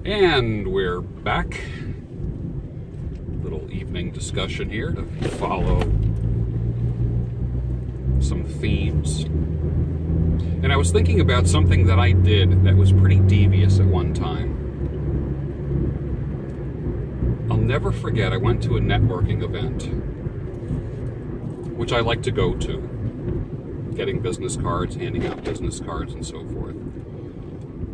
And we're back. Little evening discussion here to follow some themes. And I was thinking about something that I did that was pretty devious at one time. I'll never forget, I went to a networking event, which I like to go to, getting business cards, handing out business cards, and so forth.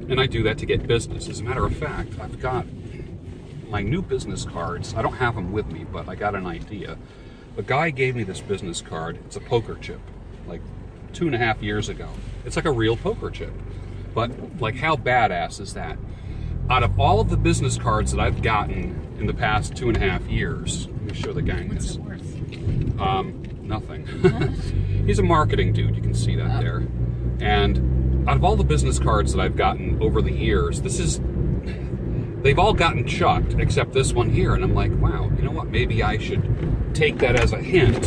And I do that to get business. As a matter of fact, I've got my new business cards. I don't have them with me, but I got an idea. The guy gave me this business card. It's a poker chip, like 2.5 years ago. It's like a real poker chip. But like, how badass is that? Out of all of the business cards that I've gotten in the past 2.5 years, let me show the gang this. What's it worth? Nothing. He's a marketing dude, you can see that there. And out of all the business cards that I've gotten over the years, they've all gotten chucked except this one here. And I'm like, wow, you know what? Maybe I should take that as a hint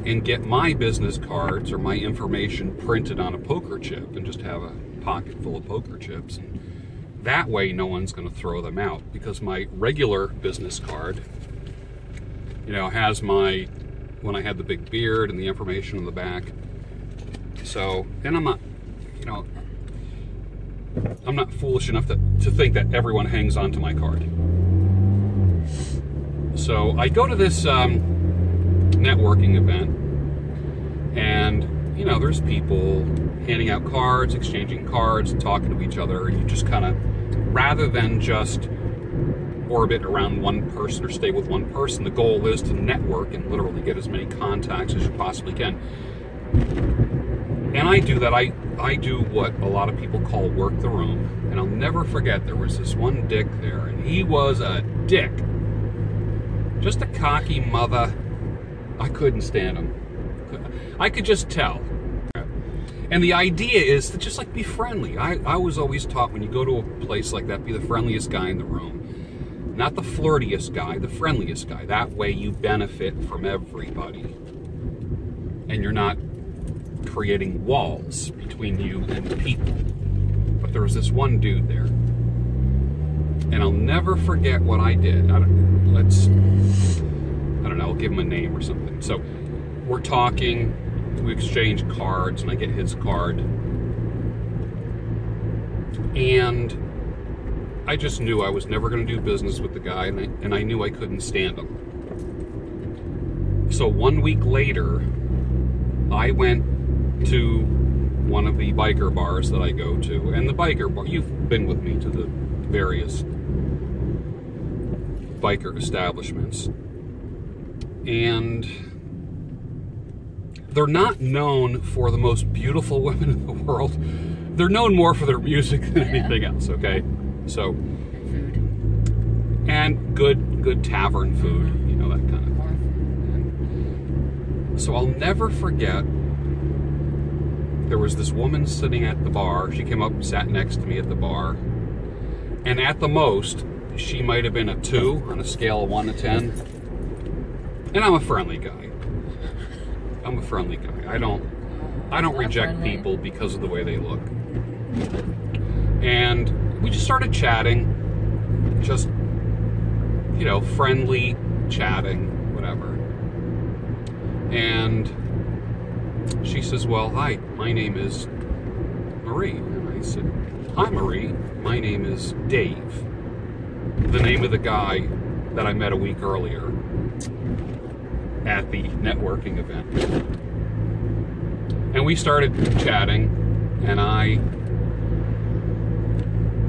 and get my business cards or my information printed on a poker chip and just have a pocket full of poker chips. And that way no one's going to throw them out, because my regular business card, you know, has my, when I had the big beard and the information on the back. So, and I'm not, you know, I'm not foolish enough to think that everyone hangs on to my card. So I go to this networking event, and, you know, there's people handing out cards, exchanging cards, talking to each other. You just kind of, rather than just orbit around one person or stay with one person, the goal is to network and literally get as many contacts as you possibly can. And I do that. I do what a lot of people call work the room. And I'll never forget, there was this one dick there, and he was a dick. Just a cocky mother. I couldn't stand him. I could just tell. And the idea is to just like be friendly. I was always taught, when you go to a place like that, be the friendliest guy in the room. Not the flirtiest guy, the friendliest guy. That way you benefit from everybody. And you're not creating walls between you and people. But there was this one dude there, and I'll never forget what I did. I don't know, I'll give him a name or something. So we're talking, we exchange cards, and I get his card, and I just knew I was never going to do business with the guy, and I knew I couldn't stand him. So 1 week later, I went to one of the biker bars that I go to, and the biker bar, you've been with me to the various biker establishments, and they're not known for the most beautiful women in the world. They're known more for their music than anything else, okay? So, and good tavern food, you know, that kind of thing. So I'll never forget, there was this woman sitting at the bar. She came up and sat next to me at the bar. And at the most, she might have been a 2 on a scale of 1 to 10. And I'm a friendly guy. I'm a friendly guy. I don't reject people because of the way they look. And we just started chatting. Just, you know, friendly chatting, whatever. And she says, well, hi, my name is Marie. And I said, hi, Marie, my name is Dave. The name of the guy that I met a week earlier at the networking event. And we started chatting, and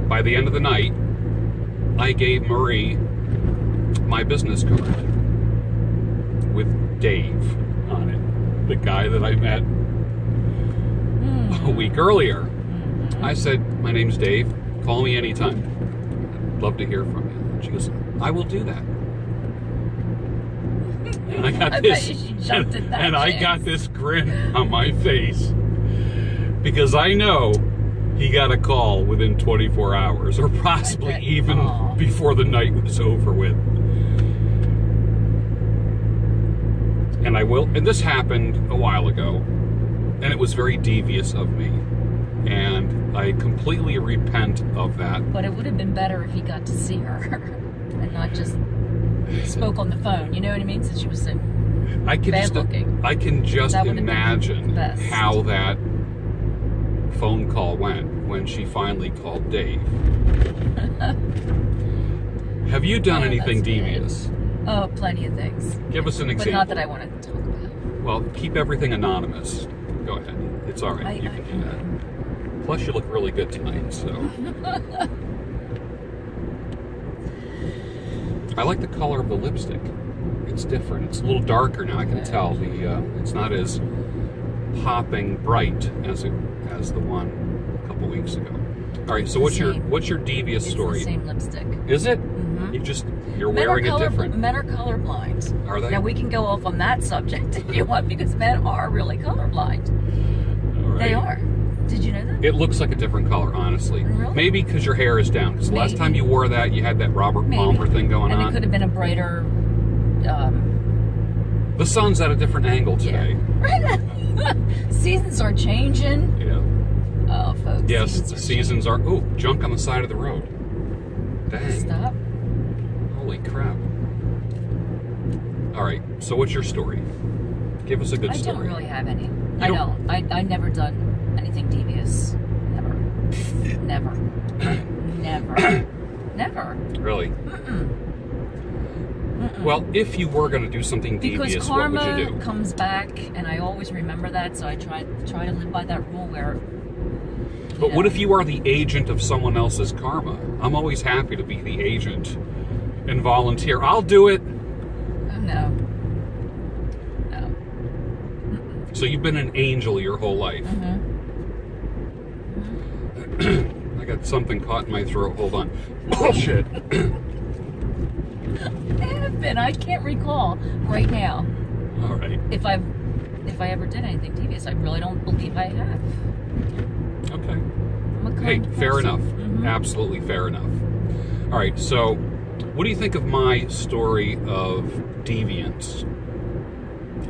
by the end of the night, I gave Marie my business card with Dave on it. The guy that I met a week earlier. I said, my name's Dave. Call me anytime. I'd love to hear from you. And she goes, I will do that. And I got I got this grin on my face, because I know he got a call within 24 hours, or possibly even before the night was over with. And this happened a while ago, and it was very devious of me. And I completely repent of that. But it would have been better if he got to see her and not just spoke on the phone. You know what I mean? Since she was so bad looking. I can just imagine how that phone call went when she finally called Dave. Have you done anything devious? Oh, plenty of things. Give us an example. But not that I want to talk about. Well, keep everything anonymous. Go ahead. It's all right. You can do that. Plus, you look really good tonight, so. I like the color of the lipstick. It's different. It's a little darker now. I can tell. It's not as popping bright as the one a couple weeks ago. All right. So what's your devious story? It's the same lipstick. Is it? Mm-hmm. You're wearing it different. Men are colorblind. Are they? Now we can go off on that subject if you want, because men are really colorblind. All right. They are. Did you know that? It looks like a different color, honestly. Really? Maybe because your hair is down. Because last time you wore that, you had that Robert Palmer thing going on. And it could have been a brighter. The sun's at a different angle today. Yeah. Seasons are changing. Yeah. Oh, folks. Yes, the seasons are. Oh, junk on the side of the road. Dang. Stop. Holy crap. All right. So what's your story? Give us a good story. I don't really have any. I never done anything devious. Never. Never. Never. Never. Really? Mm-mm. Well, if you were going to do something devious, what would you do? Karma comes back, and I always remember that, so I try to live by that rule where... But what if you are the agent of someone else's karma? I'm always happy to be the agent and volunteer. I'll do it. Oh, no. No. Mm-mm. So you've been an angel your whole life. I got something caught in my throat. Hold on. Bullshit. I can't recall right now. All right. If I ever did anything devious, I really don't believe I have. Okay. I'm a kind Hey, person. fair enough. Absolutely fair enough. All right. So, what do you think of my story of deviance?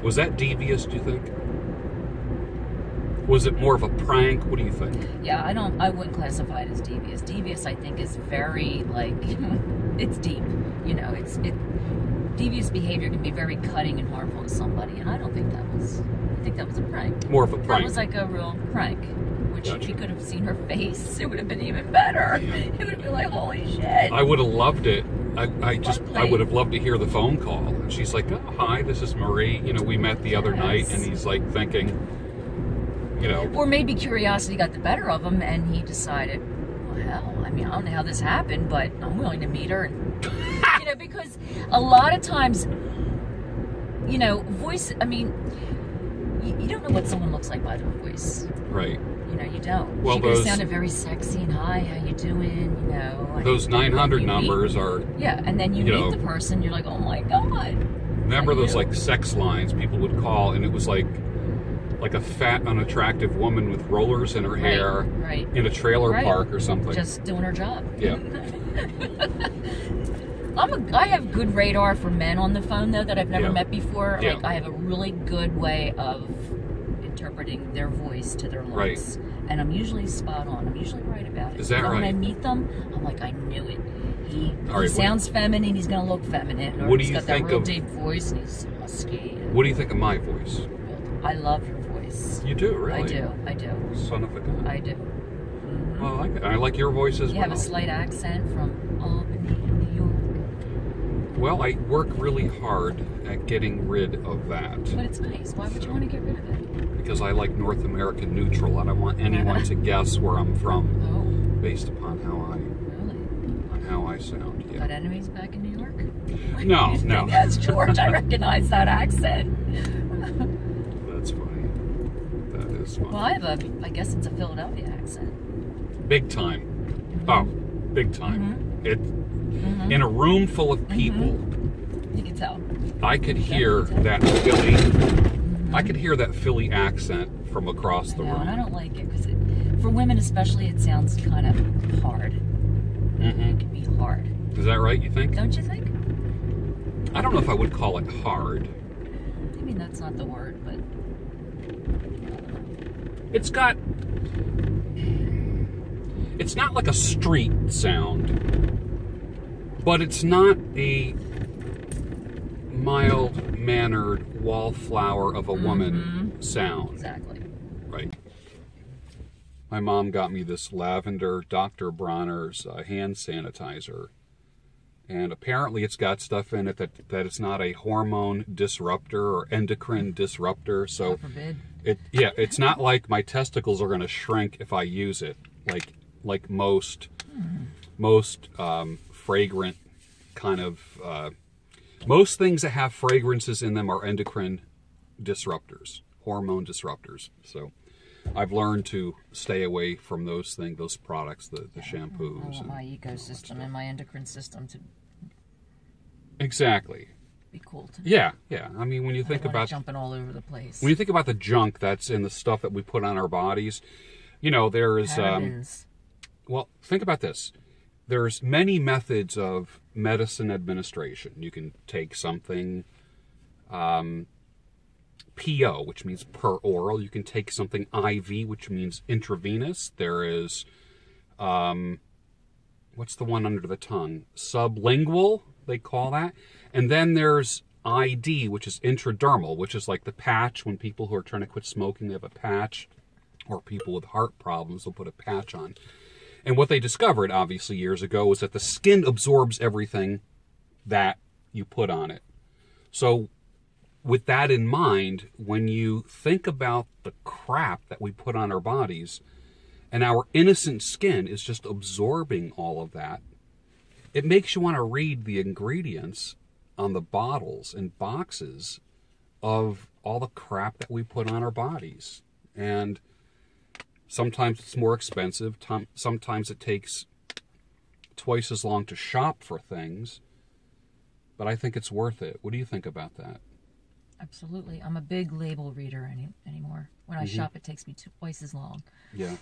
Was that devious? Do you think? Was it more of a prank? What do you think? Yeah, I wouldn't classify it as devious. Devious, I think, is very, like, it's deep. You know, devious behavior can be very cutting and harmful to somebody, and I think that was a prank. More of a prank. That was like a real prank, which Gotcha. if you could have seen her face, it would have been even better. Yeah. It would have been like, holy shit. I would have loved it. I would have loved to hear the phone call. And she's like, oh, hi, this is Marie. You know, we met the other night, and he's like thinking, you know. Or maybe curiosity got the better of him, and he decided, well, hell, I mean, I don't know how this happened, but I'm willing to meet her. And, you know, because a lot of times, you know, voice, I mean, you don't know what someone looks like by their voice. Right. You know, you don't. Well, she could have sounded very sexy and, hi, how you doing, you know. Those 900 numbers are... Yeah, and then you meet the person, you're like, oh my God. Remember those, like, sex lines people would call, and it was like a fat, unattractive woman with rollers in her hair in a trailer park or something. Just doing her job. Yeah. I have good radar for men on the phone, though, that I've never met before. Yeah. Like, I have a really good way of interpreting their voice to their looks. And I'm usually spot on. I'm usually right about it. Is that right? When I meet them, I'm like, I knew it. He right, sounds feminine, he's going to look feminine. Or what do he's you got think that real of, deep voice, and he's husky. What do you think of my voice? I love your voice. You do, really? I do. Son of a gun. I do. Well, I like it. I like your voice as well. You have a slight accent from Albany, New York. Well, I work really hard at getting rid of that. But it's nice. Why would you want to get rid of it? Because I like North American neutral. I don't want anyone to guess where I'm from based upon how I sound. Yeah. Got enemies back in New York? No. That's George. I recognize that accent. That's funny. That is funny. Well, I guess it's a Philadelphia accent. Big time. Oh, big time. In a room full of people. You can tell. I could hear that Philly. I could hear that Philly accent from across the room. And I don't like it because for women especially, it sounds kind of hard. It can be hard. Is that right? You think? Don't you think? I don't know if I would call it hard. I mean, that's not the word, but It's got. it's not like a street sound, but it's not a mild-mannered wallflower of a woman sound. Exactly. Right. My mom got me this lavender Dr. Bronner's hand sanitizer. And apparently it's got stuff in it that it's not a hormone disruptor or endocrine disruptor. So God forbid. It's not like my testicles are going to shrink if I use it, like most fragrant kind of most things that have fragrances in them are endocrine disruptors, hormone disruptors. So I've learned to stay away from those things, those products, the shampoos. I want my ecosystem and my endocrine system to exactly be cool to me. Yeah. I mean, when you I think don't want it about jumping all over the place. when you think about the junk that's in the stuff that we put on our bodies, you know, there is Parabens. well, think about this. There's many methods of medicine administration. You can take something PO, which means per oral. You can take something IV, which means intravenous. There is, what's the one under the tongue? Sublingual, they call that. And then there's ID, which is intradermal, which is like the patch when people who are trying to quit smoking, they have a patch. Or people with heart problems will put a patch on. And what they discovered, obviously, years ago, was that the skin absorbs everything that you put on it. So with that in mind, when you think about the crap that we put on our bodies, and our innocent skin is just absorbing all of that, it makes you want to read the ingredients on the bottles and boxes of all the crap that we put on our bodies. And sometimes it's more expensive. Sometimes it takes twice as long to shop for things. But I think it's worth it. What do you think about that? Absolutely. I'm a big label reader anymore. When I shop, it takes me twice as long. Yeah.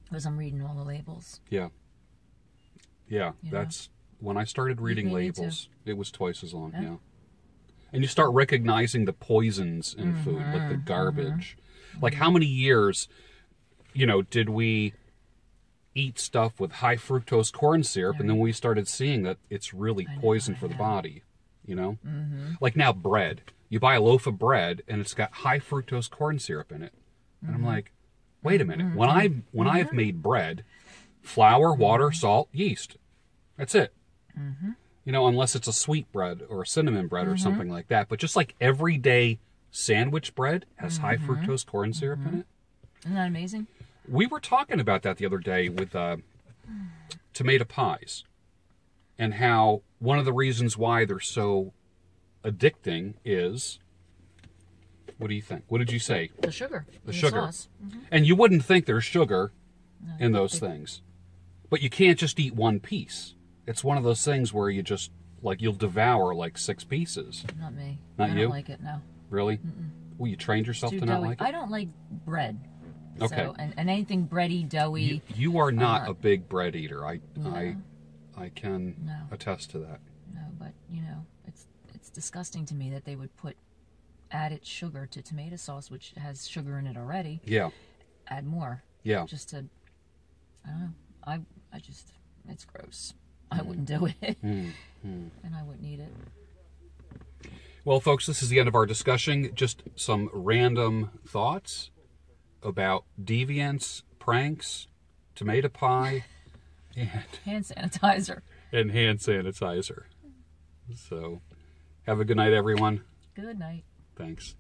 Because I'm reading all the labels. Yeah. Yeah, that's when I started reading labels, it was twice as long, yeah. And you start recognizing the poisons in food, like the garbage. Like how many years, you know, did we eat stuff with high fructose corn syrup, and then we started seeing that it's really poison for the body, you know? Like now bread. You buy a loaf of bread, and it's got high fructose corn syrup in it. And I'm like, wait a minute. When I've made bread, flour, water, salt, yeast. That's it. You know, unless it's a sweet bread or a cinnamon bread or something like that. But just like everyday sandwich bread has high fructose corn syrup in it. Isn't that amazing? We were talking about that the other day with tomato pies, and how one of the reasons why they're so addicting is, what do you think? What did you say? The sugar. The sugar. Sauce. And you wouldn't think there's sugar in those things. But you can't just eat one piece. It's one of those things where you just, like, you'll devour like 6 pieces. Not me. Not I you? don't like it, no. Really? Well, you trained yourself to not like it? I don't like bread. Okay. So, and anything bready, doughy. You are not a big bread eater. I can No. attest to that. No, but, you know, it's disgusting to me that they would put added sugar to tomato sauce, which has sugar in it already. Yeah. Add more. Yeah. Just to, I don't know. I just, it's gross. I wouldn't do it. And I wouldn't eat it. Well, folks, this is the end of our discussion. Just some random thoughts about deviants, pranks, tomato pie, and Hand sanitizer. hand sanitizer. So, have a good night, everyone. Good night. Thanks.